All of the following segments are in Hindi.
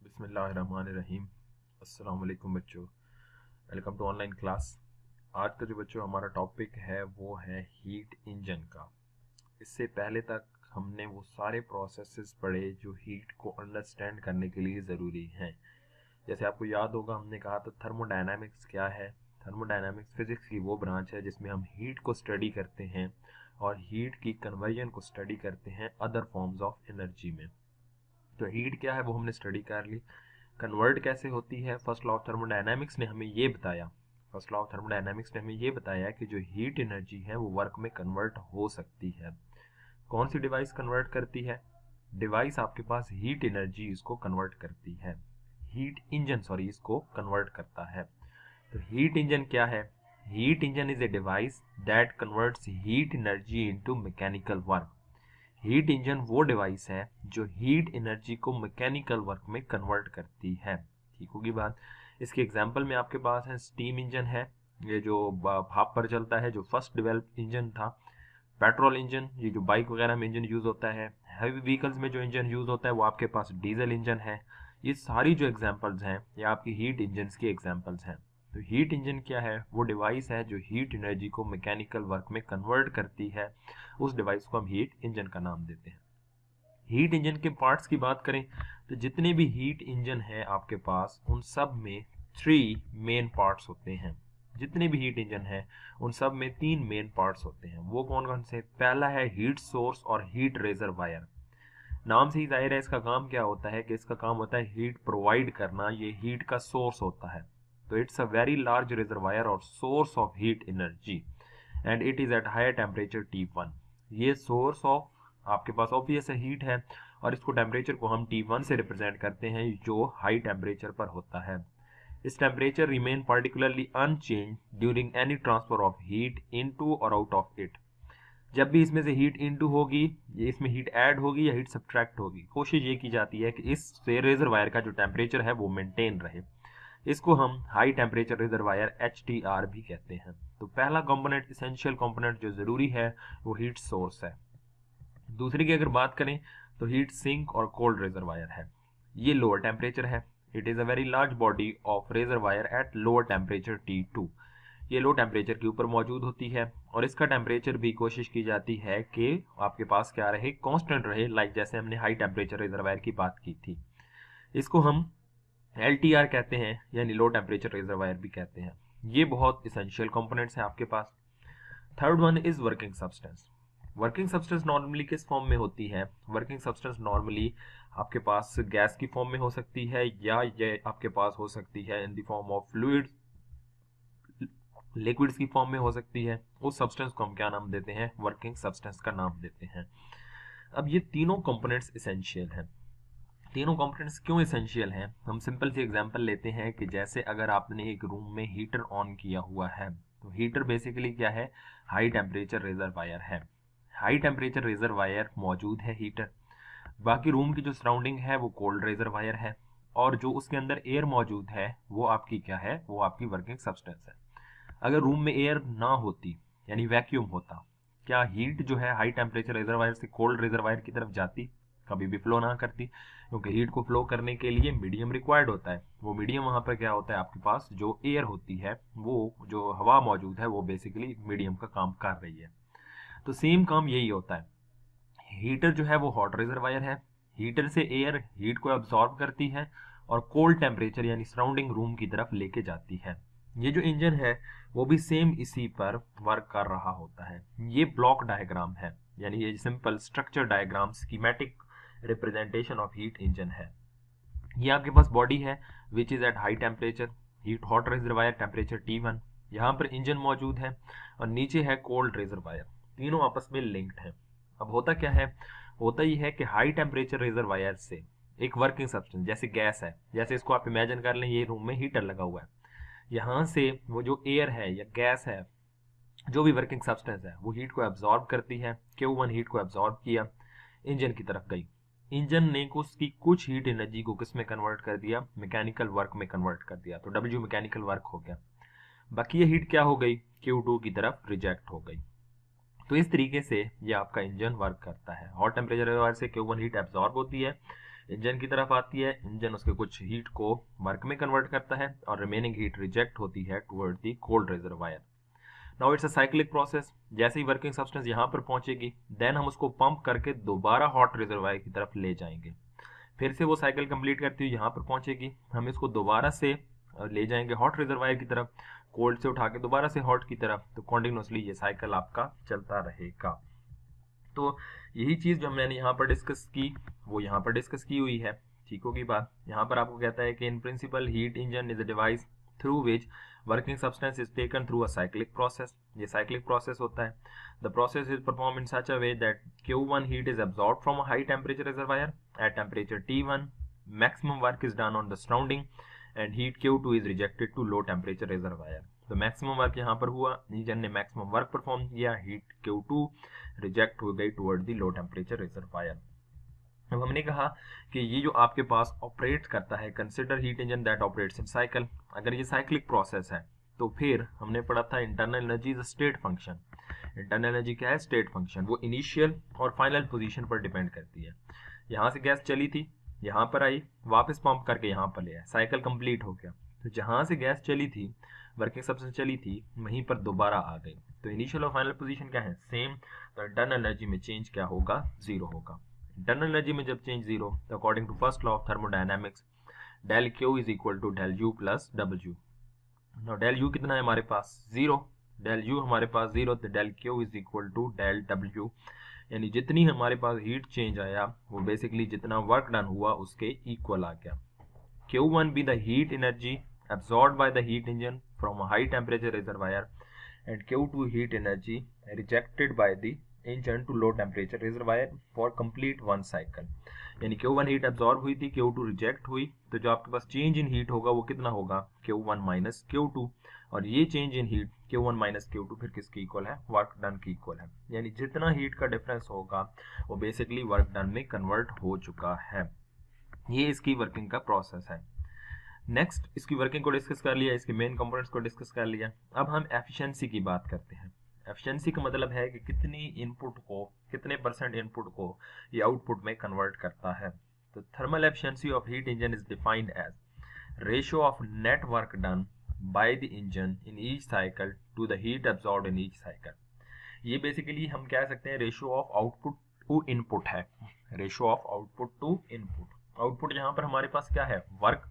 बिस्मिल्लाहिर्रहमानिर्रहीम। अस्सलाम वालेकुम बच्चों, वेलकम टू ऑनलाइन क्लास। आज का जो बच्चों हमारा टॉपिक है वो है हीट इंजन का। इससे पहले तक हमने वो सारे प्रोसेसेस पढ़े जो हीट को अंडरस्टैंड करने के लिए ज़रूरी हैं। जैसे आपको याद होगा, हमने कहा था थर्मोडायनामिक्स क्या है। थर्मोडायनामिक्स फिजिक्स की वो ब्रांच है जिसमें हम हीट को स्टडी करते हैं और हीट की कन्वर्जन को स्टडी करते हैं अदर फॉर्म्स ऑफ एनर्जी में। तो हीट क्या है वो हमने स्टडी कर ली। कन्वर्ट कैसे होती है, फर्स्ट लॉ ऑफ थर्मोडायनामिक्स ने हमें ये बताया। फर्स्ट लॉ ऑफ थर्मोडायनामिक्स ने हमें ये बताया कि जो हीट एनर्जी है वो वर्क में कन्वर्ट हो सकती है। कौन सी डिवाइस कन्वर्ट करती है? डिवाइस आपके पास हीट एनर्जी इसको कन्वर्ट करती है। हीट इंजन इसको कन्वर्ट करता है। तो हीट इंजन क्या है? Heat engine is a device that converts heat energy into mechanical work. Heat engine वो डिवाइस है जो हीट एनर्जी को मैकेनिकल वर्क में कन्वर्ट करती है। ठीक होगी बात। इसके एग्जांपल में आपके पास है स्टीम इंजन है, ये जो भाप पर चलता है, जो फर्स्ट डेवलप इंजन था। पेट्रोल इंजन, ये जो बाइक वगैरह में इंजन यूज होता है। हैवी व्हीकल्स में जो इंजन यूज होता है वो आपके पास डीजल इंजन है। ये सारी जो एग्जांपल्स हैं ये आपकी हीट इंजन की एग्जांपल्स हैं। तो हीट इंजन क्या है? वो डिवाइस है जो हीट एनर्जी को मैकेनिकल वर्क में कन्वर्ट करती है। उस डिवाइस को हम हीट इंजन का नाम देते हैं। हीट इंजन के पार्ट्स की बात करें तो जितने भी हीट इंजन है आपके पास उन सब में 3 मेन पार्ट्स होते हैं। जितने भी हीट इंजन है उन सब में 3 मेन पार्ट्स होते हैं। वो कौन कौन से? पहला है हीट सोर्स और हीट रिजर्वायर। नाम से ही जाहिर है इसका काम क्या होता है कि इसका काम होता है हीट प्रोवाइड करना। ये हीट का सोर्स होता है। तो it's a very large reservoir और source of heat energy and it is at higher temperature T1। ये सोर्स ऑफ आपके पास ऑब्वियस हीट है और इसको टेम्परेचर को हम T1 से रिप्रेजेंट करते हैं जो हाई टेम्परेचर पर होता है। इस temperature remain particularly unchange during any transfer of heat into और आउट ऑफ इट। जब भी इसमें से हीट इनटू होगी, ये इसमें हीट ऐड होगी या हीट सब्ट्रैक्ट होगी, कोशिश ये की जाती है कि इससे रिजर्वायर का जो टेम्परेचर है वो मेंटेन रहे। इसको हम हाई टेम्परेचर रिजर्वायर HTR भी कहते हैं। तो पहला कंपोनेंट, इसेंशियल कंपोनेंट जो जरूरी है वो हीट सोर्स है। दूसरी की अगर बात करें तो हीट सिंक और कोल्ड रिजर्वायर है। ये लोअर टेम्परेचर है। It is a very large body of reservoir at lower temperature T2। ये लो टेम्परेचर के ऊपर मौजूद होती है और इसका टेम्परेचर भी कोशिश की जाती है कि आपके पास क्या रहे, कांस्टेंट रहे, लाइक जैसे हमने हाई टेम्परेचर रिजर्वायर की बात की थी। इसको हम LTR कहते हैं, यानी लो टेम्परेचर रिजर्वायर भी कहते हैं। ये बहुत इसेंशियल कंपोनेंट्स हैं आपके पास। Third one is working substance. Working substance normally किस फॉर्म में होती है? वर्किंग सब्सटेंस नॉर्मली आपके पास गैस की फॉर्म में हो सकती है या ये आपके पास हो सकती है in the form of fluids, liquids की फॉर्म में हो सकती है। उस सब्सटेंस को हम क्या नाम देते हैं? वर्किंग सब्सटेंस का नाम देते हैं। अब ये तीनों कंपोनेंट्स इसेंशियल हैं। तीनों कंपोनेंट्स क्यों इसेंशियल हैं? हम सिंपल सी एग्जांपल लेते हैं कि जैसे अगर आपने एक रूम में हीटर ऑन किया हुआ है तो हीटर बेसिकली क्या है? हाई टेम्परेचर रिजर्वायर है। हाई टेम्परेचर रिजर्वायर मौजूद है हीटर। बाकी रूम की जो सराउंडिंग है वो कोल्ड रिजर्वायर है और जो उसके अंदर एयर मौजूद है वो आपकी क्या है? वो आपकी वर्किंग सब्सटेंस है। अगर रूम में एयर ना होती, यानी वैक्यूम होता, क्या हीट जो है हाई टेम्परेचर रिजर्वायर से कोल्ड रिजर्वायर की तरफ जाती? कभी भी फ्लो ना करती, क्योंकि हीट को फ्लो करने के लिए मीडियम रिक्वायर्ड होता है। वो मीडियम वहां पर क्या होता है? आपके पास जो एयर होती है, वो जो हवा मौजूद है वो बेसिकली मीडियम का काम कर रही है। तो सेम काम यही होता है। हीटर जो है वो हॉट रिजर्वायर है। हीटर से एयर हीट को एब्जॉर्ब करती है और कोल्ड टेम्परेचर यानी सराउंडिंग रूम की तरफ लेके जाती है। ये जो इंजन है वो भी सेम इसी पर वर्क कर रहा होता है। ये ब्लॉक डायग्राम है, यानी ये simple structure diagram, schematic representation of heat engine है। ये आपके पास बॉडी है which is at high temperature, heat hot reservoir temperature T1। यहाँ पर इंजन मौजूद है और नीचे है कोल्ड रिजर्वायर। तीनों आपस में लिंक्ड है। अब होता क्या है? होता ही है कि हाई टेम्परेचर रिजर्वायर से एक वर्किंग सब्सटेंस जैसे गैस है, जैसे इसको आप इमेजिन कर लें, ये रूम में हीटर लगा हुआ है। यहाँ से वो जो एयर है या गैस है, जो भी वर्किंग सब्सटेंस है, वो हीट को एब्जॉर्ब करती है। Q1 हीट को एब्जॉर्ब किया, इंजन की तरफ गई। इंजन ने उसकी कुछ हीट एनर्जी को किस में कन्वर्ट कर दिया? मैकेनिकल वर्क में कन्वर्ट कर दिया। तो W मैकेनिकल वर्क हो गया। बाकी ये हीट क्या हो गई? Q2 की तरफ रिजेक्ट हो गई। तो इस तरीके से ये आपका इंजन वर्क करता है। हॉट टेम्परेचर से Q1 हीट एब्जॉर्ब होती है, इंजन की तरफ आती है, इंजन उसके कुछ हीट को वर्क में कन्वर्ट करता है और रिमेनिंग हीट रिजेक्ट होती है toward the cold reservoir. Now it's a cyclic process. जैसे ही वर्किंग सब्सटेंस यहाँ पर पहुंचेगी, देन हम उसको पंप करके दोबारा हॉट रिजर्वायर की तरफ ले जाएंगे। फिर से वो साइकिल कंप्लीट करती हुई यहाँ पर पहुंचेगी, हम इसको दोबारा से ले जाएंगे हॉट रिजर्वायर की तरफ, कोल्ड से उठा के दोबारा से हॉट की तरफ। तो कॉन्टिन्यूसली ये साइकिल आपका चलता रहेगा। तो यही चीज जो मैंने यहाँ पर डिस्कस की वो यहाँ पर डिस्कस की हुई है। ठीक होगी बात। यहाँ पर आपको कहता है कि in principle heat engine is a device through which working substance is taken through a cyclic process. ये साइक्लिक प्रोसेस होता है। The process is perform in such a way that Q1 heat is absorbed from a high temperature reservoir at temperature T1. Maximum work is done on the surrounding and heat Q2 is rejected to low temperature reservoir. तो मैक्सिमम वर्क यहाँ पर हुआ, इंजन ने मैक्सिमम वर्क परफॉर्म किया, हीट Q2 रिजेक्ट हो गई toward the low temperature reservoir. अब हमने कहा कि ये जो आपके पास ऑपरेट करता है, consider heat engine that operates in cycle. अगर ये साइक्लिक प्रोसेस है तो फिर हमने पढ़ा था internal energy is state function. Internal energy क्या है? State function. वो इनिशियल और फाइनल पोजीशन पर डिपेंड करती है। यहाँ से गैस चली थी, यहाँ पर आई, वापस पंप करके यहाँ पर ले आया, साइकिल कंप्लीट हो गया। तो जहाँ से गैस चली थी, वर्किंग सब्सटेंस चली थी, वहीं पर दोबारा आ गई। तो इनिशियल और फाइनल पोजीशन क्या है? सेम। तो इंटरनल एनर्जी में चेंज क्या होगा? जीरो होगा। इंटरनल एनर्जी में जब चेंज जीरो, तो according to first law of thermodynamics, del Q is equal to del U plus W. Del U कितना है हमारे पास? जीरो। डेल यू हमारे पास जीरो, तो del Q is equal to del W. यानी जितनी हमारे पास हीट चेंज आया वो बेसिकली जितना वर्क डन हुआ उसके इक्वल आ गया। Q1 be the heat energy absorbed by the heat engine from a high temperature reservoir and Q2 heat energy rejected by the engine to low temperature reservoir for complete one cycle। यानी Q1 हीट एब्जॉर्ब हुई थी, Q2 रिजेक्ट हुई, तो जो आपके पास चेंज इन हीट होगा वो कितना होगा? Q1 minus Q2। और ये change in heat Q1 minus Q2 फिर किसकी इक्वल है? वर्क डन की इक्वल है। यानी जितना हीट का डिफरेंस होगा वो बेसिकली वर्क डन में कन्वर्ट हो चुका है। ये इसकी वर्किंग का प्रोसेस है। नेक्स्ट, इसकी वर्किंग को डिस्कस कर लिया, इसके मेन कंपोनेंट्स को डिस्कस कर लिया। अब हम एफिशिएंसी की बात करते हैं। एफिशिएंसी का मतलब है कि कितनी इनपुट को, कितने परसेंट इनपुट को ये आउटपुट में कन्वर्ट करता है। तो thermal efficiency of heat engine is defined as ratio of net work done by the engine in each cycle to the heat absorbed in each cycle. ये बेसिकली हम कह सकते हैं ratio of output to input है। Ratio of output to input. Output यहाँ पर हमारे पास क्या है? वर्क।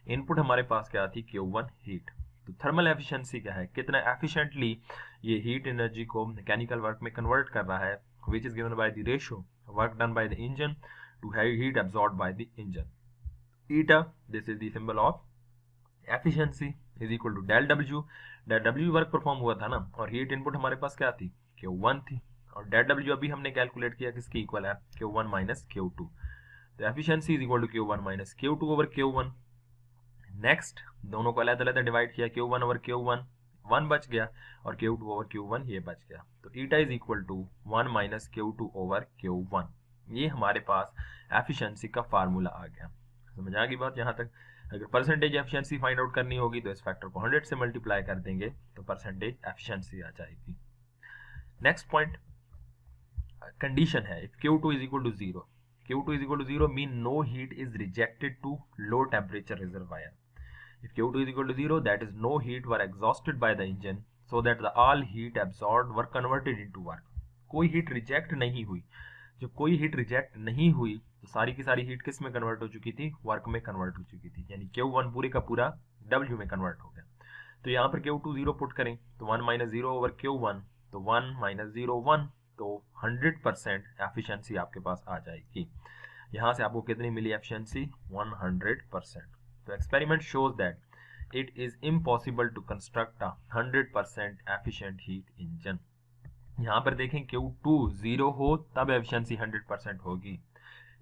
इनपुट हमारे पास क्या थी? Q1 heat. तो थर्मल एफिशिएंसी क्या है? कितना एफिशिएंटली ये हीट एनर्जी को मैकेनिकल वर्क में कन्वर्ट कर रहा है, which is given by the ratio work done by the engine to heat absorbed by the engine. Eta, this is the symbol of efficiency, is equal to del W. Del W work perform हुआ था ना, और हीट इनपुट हमारे पास क्या थी? Q1 थी। और डेल डब्ल्यू अभी हमने कैलकुलेट किया, किसकी इक्वल है? Q1 minus Q2। तो efficiency is equal to Q1 minus Q2 over Q1। Next, दोनों को अलग अलग डिवाइड किया, Q1 ओवर Q1, 1 बच गया, और Q2 ओवर Q1 ये बच गया। तो eta is equal to 1 minus Q2 over Q1। ये हमारे पास एफिशिएंसी का फार्मूला आ गया। समझ आ गई बात यहाँ तक? अगर परसेंटेज एफिशिएंसी फाइंड आउट करनी होगी तो इस फैक्टर को 100 से मल्टीप्लाई कर देंगे तो परसेंटेज एफिशिएंसी आ जाएगी। नेक्स्ट पॉइंट, कंडीशन है if Q2 is equal to 0, Q2 is equal to 0 mean no heat is rejected to low temperature reservoir. If Q2 is equal to 0, that is no heat were exhausted by the engine, so that the all heat absorbed were converted into work. कोई हीट रिजेक्ट नहीं हुई। जब कोई हीट रिजेक्ट नहीं हुई तो सारी की सारी हीट किस में कन्वर्ट हो चुकी थी? वर्क में कन्वर्ट हो चुकी थी। यानी Q1 पूरे का पूरा W में कन्वर्ट हो गया। तो यहाँ पर Q2 0 पुट करें तो 1 माइनस 0 ओवर Q1, तो 1 माइनस 0 1, तो 100% एफिशिएंसी आपके पास आ जाएगी। यहाँ से आपको कितनी मिली एफिशिएंसी? 100%। तो experiment shows that it is impossible to construct a 100% efficient heat engine. यहाँ पर देखें Q2 0 हो तब एफिशिएंसी 100% होगी,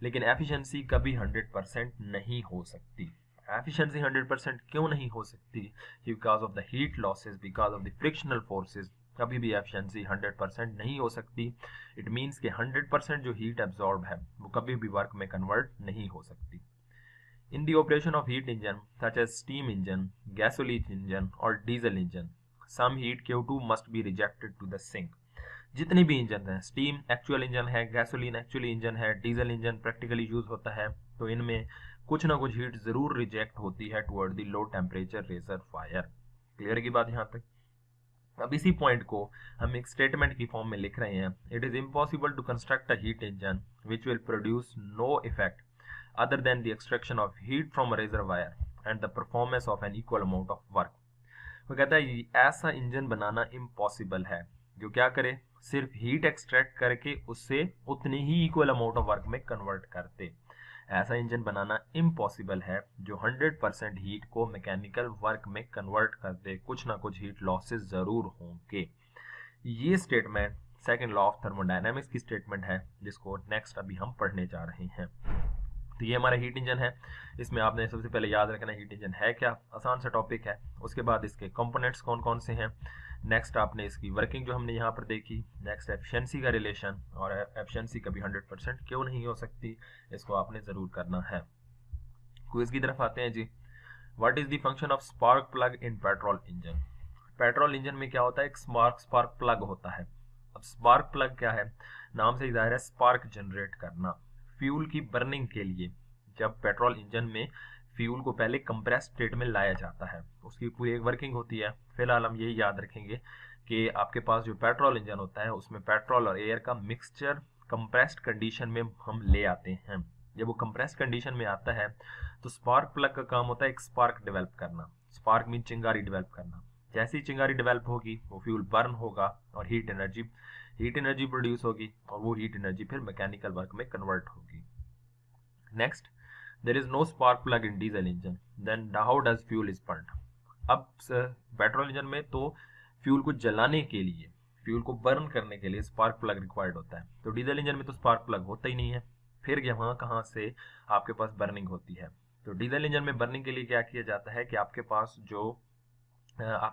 लेकिन एफिशिएंसी कभी 100% नहीं हो सकती। एफिशिएंसी 100% क्यों नहीं हो सकती? Because of the heat losses, because of the frictional forces कभी भी एफिशिएंसी 100% नहीं हो सकती। इट मीन्स कि 100% जो हीट एब्जॉर्ब है वो कभी भी वर्क में कन्वर्ट नहीं हो सकती। In the operation of heat engine such as steam engine, gasoline engine और diesel engine, some heat Q2 must be rejected to the sink. जितने भी इंजन हैं, स्टीम एक्चुअल इंजन है, गैसोलीन एक्चुअली इंजन है, डीजल इंजन प्रैक्टिकली यूज होता है, तो इनमें कुछ ना कुछ हीट जरूर रिजेक्ट होती है toward the low temperature reservoir. Clear की बात यहाँ तक? अब इसी पॉइंट को हम एक स्टेटमेंट की फॉर्म में लिख रहे हैं। It is impossible to construct a heat engine which will produce no effect other than the extraction of heat from a reservoir and the performance of an equal amount of work. वो कहता है ऐसा इंजन बनाना इम्पॉसिबल है जो क्या करे, सिर्फ हीट एक्सट्रैक्ट करके उससे उतनी ही इक्वल अमाउंट ऑफ वर्क में कन्वर्ट करते। ऐसा इंजन बनाना इम्पॉसिबल है जो 100% हीट को मैकेनिकल वर्क में कन्वर्ट कर दे, कुछ ना कुछ हीट लॉसेस जरूर होंगे। ये statement second law of thermodynamics की स्टेटमेंट है जिसको नेक्स्ट अभी हम पढ़ने जा रहे हैं। तो ये हमारा हीट इंजन है। इसमें आपने सबसे पहले याद रखना हीट इंजन है क्या, आसान सा टॉपिक है। उसके बाद इसके कंपोनेंट्स कौन कौन से हैं, नेक्स्ट आपने इसकी वर्किंग जो हमने यहाँ पर देखी, नेक्स्ट एफिशिएंसी का रिलेशन, और एफिशिएंसी कभी 100% क्यों नहीं हो सकती, इसको आपने ज़रूर करना है। क्विज की तरफ आते हैं जी। What is the function of spark plug in petrol engine? Petrol engine में क्या होता है, एक स्पार्क प्लग होता है। अब स्पार्क प्लग क्या है, नाम से ही जाहिर है स्पार्क जनरेट करना फ्यूल की बर्निंग के लिए। जब पेट्रोल इंजन में फ्यूल को पहले कंप्रेस स्टेट में लाया जाता है, उसकी पूरी एक वर्किंग होती है। फिलहाल हम यही याद रखेंगे कि आपके पास जो पेट्रोल इंजन होता है उसमें पेट्रोल और एयर का मिक्सचर कंप्रेस्ड कंडीशन में हम ले आते हैं। जब वो कंप्रेस्ड कंडीशन में आता है तो स्पार्क प्लग का काम होता है एक स्पार्क डेवलप करना। स्पार्क मीन चिंगारी डेवलप करना। जैसे ही चिंगारी डेवलप होगी वो फ्यूल बर्न होगा और हीट एनर्जी प्रोड्यूस होगी, और वो हीट एनर्जी फिर मैकेनिकल वर्क में कन्वर्ट होगी। Next, there is no spark plug in diesel engine, then how does fuel is burned. अब पेट्रोल इंजन में तो फ्यूल को जलाने के लिए, फ्यूल को बर्न करने के लिए स्पार्क प्लग रिक्वायर्ड होता है। तो डीजल इंजन में तो स्पार्क प्लग होता ही नहीं है, फिर यहाँ कहाँ से आपके पास बर्निंग होती है। तो डीजल इंजन में बर्निंग के लिए क्या किया जाता है कि आपके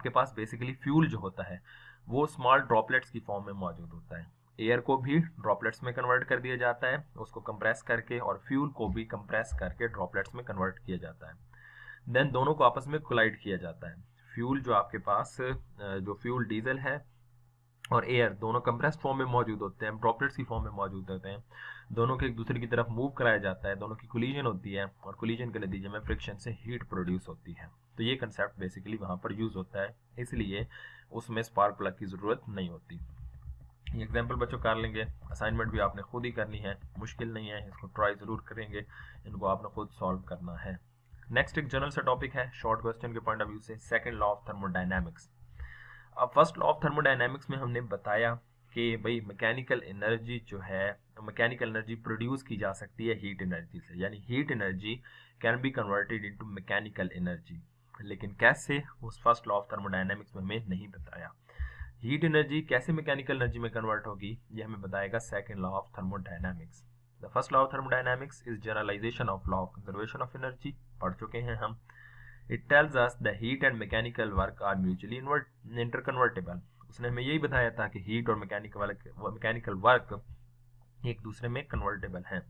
पास बेसिकली फ्यूल जो होता है वो स्मॉल ड्रॉपलेट्स की फॉर्म में मौजूद होता है। एयर को भी ड्रॉपलेट्स में कन्वर्ट कर दिया जाता है, उसको कंप्रेस करके, और फ्यूल को भी कंप्रेस करके ड्रॉपलेट्स में कन्वर्ट किया जाता है। देन दोनों को आपस में कोलाइड किया जाता है। फ्यूल जो आपके पास जो फ्यूल डीजल है और एयर दोनों कंप्रेस्ड फॉर्म में मौजूद होते हैं, ड्रॉपलेट्स की फॉर्म में मौजूद होते हैं। दोनों के एक दूसरे की तरफ मूव कराया जाता है, दोनों की कोलिजन होती है, और कोलिजन के नतीजे में फ्रिक्शन से हीट प्रोड्यूस होती है। तो ये कंसेप्ट बेसिकली वहाँ पर यूज होता है, इसलिए उसमें स्पार्क प्लग की ज़रूरत नहीं होती। ये एग्जाम्पल बच्चों कर लेंगे, असाइनमेंट भी आपने खुद ही करनी है, मुश्किल नहीं है, इसको ट्राई ज़रूर करेंगे, इनको आपने खुद सॉल्व करना है। नेक्स्ट एक जनरल सा टॉपिक है शॉर्ट क्वेश्चन के पॉइंट ऑफ व्यू से, सेकंड लॉ ऑफ थर्मोडायनामिक्स। अब फर्स्ट लॉ ऑफ थर्मोडायनामिक्स में हमने बताया कि भाई मैकेनिकल एनर्जी जो है, मैकेनिकल एनर्जी प्रोड्यूस की जा सकती है हीट एनर्जी से, यानी heat energy can be converted into mechanical energy. लेकिन कैसे, उस फर्स्ट लॉ ऑफ थर्मोडायनामिक्स में हमें नहीं बताया। हीट एनर्जी कैसे मैकेनिकल एनर्जी में कन्वर्ट होगी ये हमें बताएगा second law of thermodynamics. The first law of thermodynamics is generalization of law of conservation of energy, पढ़ चुके हैं हम। It tells us the heat and mechanical work are mutually interconvertible. उसने हमें यही बताया था कि हीट और मैकेनिकल वर्क एक दूसरे में कन्वर्टेबल हैं।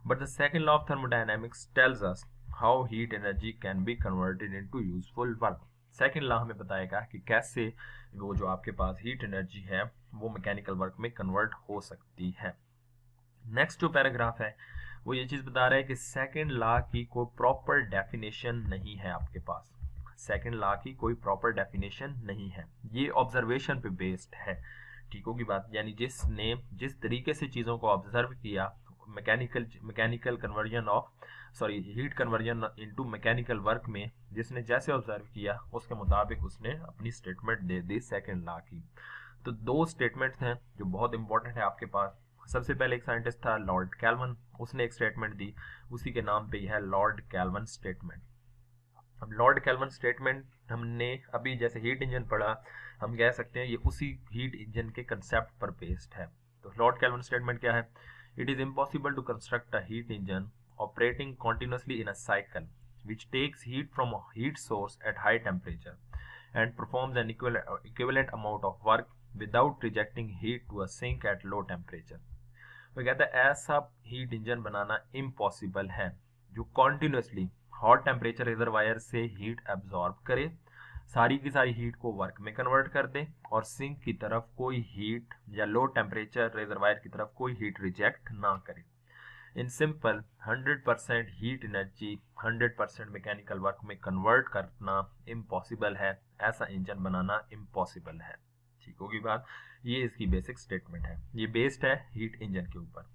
But the second law of thermodynamics tells us how heat energy can be converted into useful work. Second law हमें बताएगा कि कैसे वो जो आपके पास हीट एनर्जी है वो मैकेनिकल वर्क में कन्वर्ट हो सकती है। नेक्स्ट जो पैराग्राफ है वो ये चीज बता रहा है कि सेकंड लॉ की कोई प्रॉपर डेफिनेशन नहीं है आपके पास। सेकंड लॉ की कोई प्रॉपर डेफिनेशन नहीं है, ये ऑब्जर्वेशन पे बेस्ड है। ठीक होगी बात, यानी जिसने जिस तरीके से चीजों को ऑब्जर्व किया, mechanical conversion of heat conversion into mechanical work में जिसने जैसे ऑब्जर्व किया उसके मुताबिक उसने अपनी statement they the second law की। तो दो स्टेटमेंट्स हैं जो बहुत इंपॉर्टेंट है आपके पास। सबसे पहले एक साइंटिस्ट था लॉर्ड कैल्विन, उसने एक स्टेटमेंट दी, उसी के नाम पे यह है लॉर्ड कैल्विन स्टेटमेंट। अब लॉर्ड कैल्विन स्टेटमेंट हमने अभी जैसे हीट इंजन पढ़ा, हम कह सकते हैं ये उसी हीट इंजन के कंसेप्ट पर बेस्ड है। तो लॉर्ड कैल्विन स्टेटमेंट क्या है, it is impossible to construct a heat engine operating continuously in a cycle which takes heat from a heat source at high temperature and performs an equivalent amount of work without rejecting heat to a sink at low temperature. वो कहता है ऐसा हीट इंजन बनाना इम्पॉसिबल है जो कॉन्टिन्यूसली हॉट टेम्परेचर रिजर्वायर से हीट एब्जॉर्ब करे, सारी की सारी हीट को वर्क में कन्वर्ट कर दे, और सिंक की तरफ कोई हीट या लो टेम्परेचर रिजर्वायर की तरफ कोई हीट रिजेक्ट ना करे। In simple 100% heat energy 100% mechanical work में कन्वर्ट करना इम्पॉसिबल है, ऐसा इंजन बनाना इम्पॉसिबल है। ठीक होगी बात। ये इसकी बेसिक स्टेटमेंट है, ये बेस्ड है हीट इंजन के ऊपर।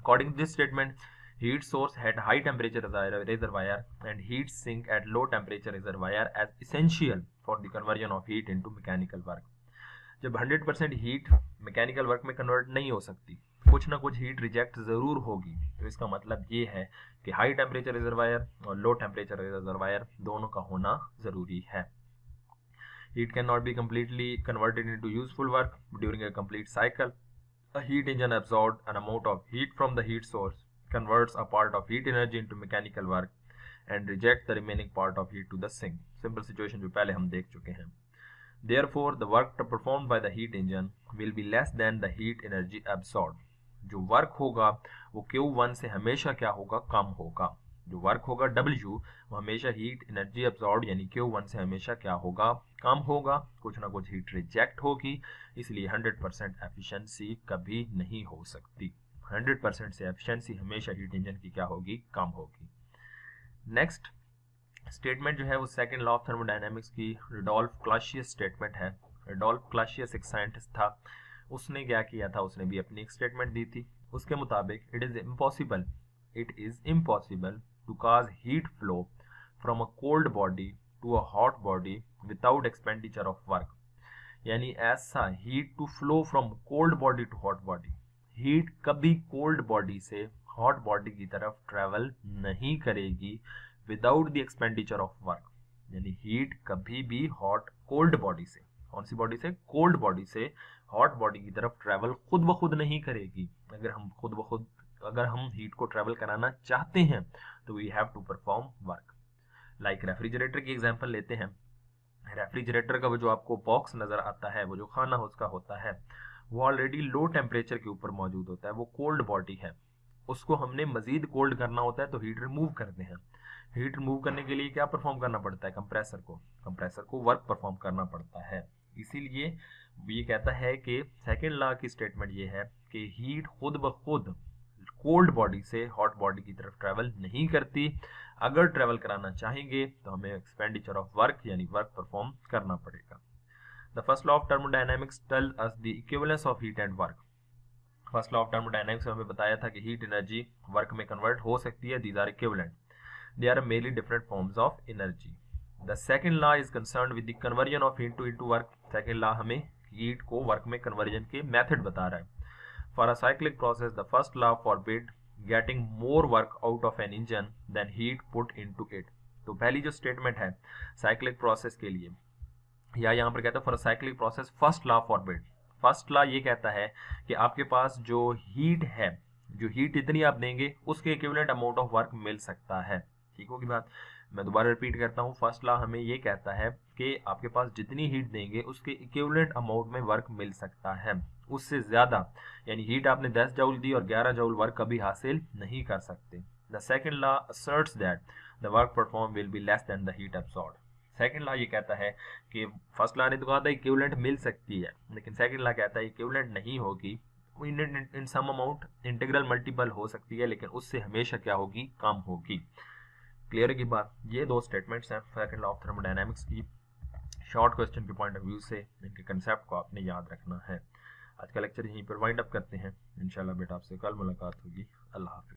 According to this statement, heat source at high temperature reservoir and heat sink at low temperature reservoir as essential for the conversion of heat into mechanical work। जब 100% हीट मैकेनिकल वर्क में कन्वर्ट नहीं हो सकती, कुछ ना कुछ हीट रिजेक्ट जरूर होगी, तो इसका मतलब ये है कि हाई टेम्परेचर रिजर्वायर और लो टेम्परेचर रिजर्वायर दोनों का होना जरूरी है। Heat can not be completely converted into useful work during a complete cycle। A heat engine absorbs an amount of heat from the heat source, converts a part of heat energy into mechanical work and rejects the remaining part of heat to the sink। Simple situation जो पहले हम देख चुके हैं। Therefore, the work performed by the heat engine will be less than the heat energy absorbed। जो वर्क होगा वो Q1 से हमेशा क्या होगा, कम होगा। जो वर्क होगा W वो हमेशा हीट एनर्जी एब्जॉर्ब यानी Q1 से हमेशा क्या होगा, कम होगा। कुछ ना कुछ हीट रिजेक्ट होगी, इसलिए 100% एफिशिएंसी कभी नहीं हो सकती। 100% से एफिशिएंसी हमेशा हीट इंजन की क्या होगी, कम होगी। नेक्स्ट स्टेटमेंट जो है वो सेकंड लॉ ऑफ थर्मोडायनेमिक्स की रुडोल्फ क्लासियस स्टेटमेंट है। रुडोल्फ क्लासियस एक साइंटिस्ट था, उसने क्या किया था, उसने भी अपनी एक स्टेटमेंट दी थी। उसके मुताबिक it is impossible to cause heat flow from a cold body to a hot body without expenditure of work. यानी ऐसा heat to flow from cold body to hot body, heat कभी कोल्ड बॉडी से हॉट बॉडी की तरफ ट्रेवल नहीं करेगी without the expenditure of work. यानी हीट कभी भी कोल्ड बॉडी से, कौन सी बॉडी से, कोल्ड बॉडी से हॉट बॉडी की तरफ ट्रेवल खुद ब खुद नहीं करेगी। अगर हम हीट को ट्रेवल कराना चाहते हैं तो we have to perform work. Like refrigerator की एग्जांपल लेते हैं। रेफ्रिजरेटर का वो जो आपको बॉक्स नजर आता है, वो जो खाना उसका होता है, वो ऑलरेडी लो टेम्परेचर के ऊपर मौजूद होता है, वो कोल्ड बॉडी है। उसको हमने मजीद कोल्ड करना होता है तो हीट रिमूव करते हैं। हीट रिमूव करने के लिए क्या परफॉर्म करना पड़ता है, कंप्रेसर को वर्क परफॉर्म करना पड़ता है। इसीलिए ये कहता है कि सेकेंड लॉ की स्टेटमेंट ये है कि हीट खुद ब खुद कोल्ड बॉडी से हॉट बॉडी की तरफ ट्रेवल नहीं करती। अगर ट्रेवल कराना चाहेंगे तो हमें एक्सपेंडिचर ऑफ वर्क यानी वर्क परफॉर्म करना पड़ेगा। The first law of thermodynamics tell us the equivalence of heat and work. First law of thermodynamics में हमें बताया था कि हीट एनर्जी वर्क में कन्वर्ट हो सकती है। These are equivalent, they are mainly different forms of energy. The second law is concerned with the conversion of heat to work. Second law हमें हीट को वर्क में कन्वर्जन के मेथड बता रहा है। For a cyclic process the first law forbid getting more work out of an engine than heat put into it. तो पहली जो स्टेटमेंट है साइक्लिक प्रोसेस के लिए, या यहाँ पर कहता है for cyclic process first law forbid. First law ये कहता है कि आपके पास जो हीट है, जो हीट इतनी आप देंगे उसके इक्विवेलेंट अमाउंट ऑफ वर्क मिल सकता है। ठीक होगी बात। मैं दोबारा रिपीट करता हूँ, फर्स्ट लॉ हमें ये कहता है कि आपके पास जितनी हीट देंगे उसके इक्विवेलेंट अमाउंट में वर्क मिल सकता है। उससे ज्यादा यानी हीट आपने 10 जूल दी और 11 जूल वर्क कभी हासिल नहीं कर सकते। The second law assets that the work perform will be less than the heat absorbed. Second law ये कहता है कि फर्स्ट लॉ ने तो कहा था इक्विवेलेंट मिल सकती है, लेकिन सेकंड लॉ कहता है इक्विवेलेंट नहीं होगी, इन सम अमाउंट इंटीग्रल मल्टीपल हो सकती है, लेकिन उससे हमेशा क्या होगी, कम होगी। क्लियर है की बात। ये दो स्टेटमेंट्स हैं सेकंड लॉ ऑफ थर्मोडायनामिक्स की। शॉर्ट क्वेश्चन के पॉइंट ऑफ व्यू से इनके कंसेप्ट को आपने याद रखना है। आज का लेक्चर यहीं पर वाइंड अप करते हैं। इंशाल्लाह बेटा आपसे कल मुलाकात होगी। अल्लाह हाफिज़।